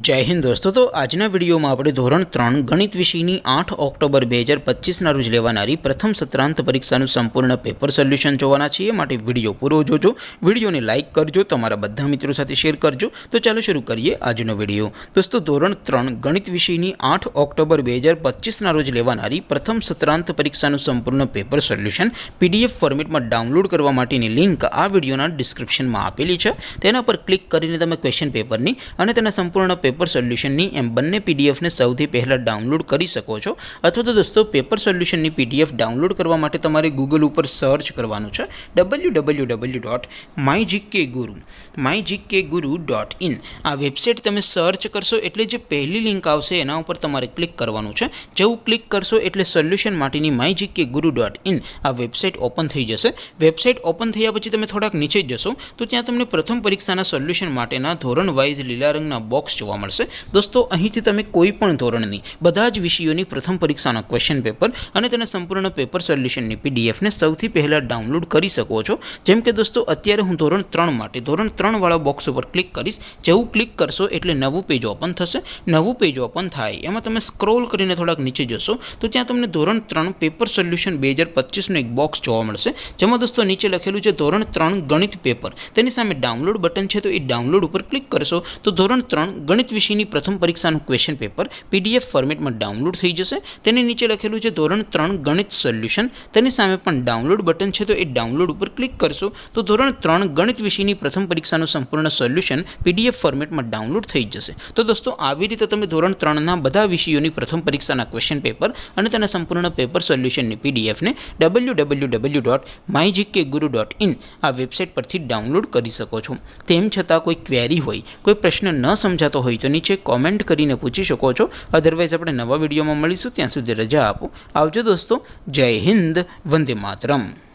जय हिंद दोस्तों। तो आजना विडियो में આપણે ધોરણ 3 ગણિત વિષયની 8 ઓક્ટોબર 2025 ના રોજ લેવાનારી પ્રથમ સત્રાંત પરીક્ષાનું સંપૂર્ણ પેપર સોલ્યુશન જોવાના છીએ। માટે વિડિયો પૂરો જોજો, વિડિયોને લાઈક કરજો, તમારા બધા મિત્રો સાથે શેર કરજો। તો ચાલો શરૂ કરીએ આજનો વિડિયો। દોસ્તો ધોરણ 3 ગણિત વિષયની 8 ઓક્ટોબર 2025 ના રોજ લેવાનારી પ્રથમ સત્રાંત પરીક્ષાનું સંપૂર્ણ પેપર સોલ્યુશન PDF ફોર્મેટમાં ડાઉનલોડ કરવા માટેની લિંક આ વિડિયોના ડિસ્ક્રિપ્શનમાં આપેલી છે। તેના પર ક્લિક કરીને તમે ક્વેશ્ચન પેપરની અને તેના સંપૂર્ણ पेपर सोल्यूशन एम बने पीडीएफ ने सौथी पहला डाउनलॉड करी सको छो। अथवा तो दोस्तों पेपर सोल्यूशन नी पीडीएफ डाउनलॉड करवा माटे तमारे गूगल पर सर्च करवानुं छे www.mygkguru.in। आ वेबसाइट तमे सर्च करशो एटले जे पहली लिंक आवशे एना उपर तमारे क्लिक करवानुं छे। जेवुं क्लिक करशो एटले सोल्यूशन माटेनी mygkguru.in आ वेबसाइट ओपन थई जशे। वेबसाइट ओपन थया पछी तमे थोड़ाक नीचे जशो तो त्यां तमने प्रथम परीक्षाना सोल्यूशन माटेना धोरण वाइज लीला रंगना बॉक्स જોવા મળશે। દોસ્તો અહીંથી તમે કોઈ પણ ધોરણની બધા જ વિષયોની પ્રથમ પરીક્ષાના ક્વેશ્ચન પેપર અને તેના સંપૂર્ણ પેપર સોલ્યુશનની પીડીએફ ને સૌથી પહેલા ડાઉનલોડ કરી શકો છો। જેમ કે દોસ્તો અત્યારે હું ધોરણ 3 માટે ધોરણ 3 વાળા બોક્સ ઉપર ક્લિક કરીશ। જેવું ક્લિક કરશો એટલે નવું પેજ ઓપન થશે। નવું પેજ ઓપન થાય એમાં તમે સ્ક્રોલ કરીને થોડાક નીચે જશો તો ત્યાં તમને ધોરણ 3 પેપર સોલ્યુશન 2025 નું એક બોક્સ જોવા મળશે। જેમાં દોસ્તો નીચે લખેલું છે ધોરણ 3 ગણિત પેપર, તેની સામે ડાઉનલોડ બટન છે તો એ ડાઉનલોડ ઉપર ક્લિક કરશો તો ધોરણ 3 गणित विषयनी प्रथम परीक्षाનું क्वेश्चन पेपर पीडीएफ फॉर्मेट में डाउनलॉड थई जशे। तेनी नीचे लखेलुं छे धोरण 3 गणित सोल्यूशन, तेनी सामे पण डाउनलॉड बटन छे तो ए डाउनलॉड पर क्लिक करशो तो धोरण 3 गणित विषयनी प्रथम परीक्षाનું संपूर्ण सोल्यूशन पीडीएफ फॉर्मेट में डाउनलॉड थई जशे। तो दोस्तों આવી રીતે તમે ધોરણ 3 ના બધા વિષયોની પ્રથમ પરીક્ષાના ક્વેશ્ચન પેપર અને તેના સંપૂર્ણ પેપર સોલ્યુશનની પીડીએફ ને www.mygkguru.in આ વેબસાઇટ પરથી ડાઉનલોડ કરી શકો છો। તેમ છતાં કોઈ ક્વેરી હોય, કોઈ પ્રશ્ન ન સમજાતો હોય तो नीचे कॉमेंट करीने पूछी शको छो। अदरवाइज अपने नवा विडियो में मळीशुं, त्यां सुधी रजा आपो। आवजो दोस्तों। जय हिंद, वंदे मातरम।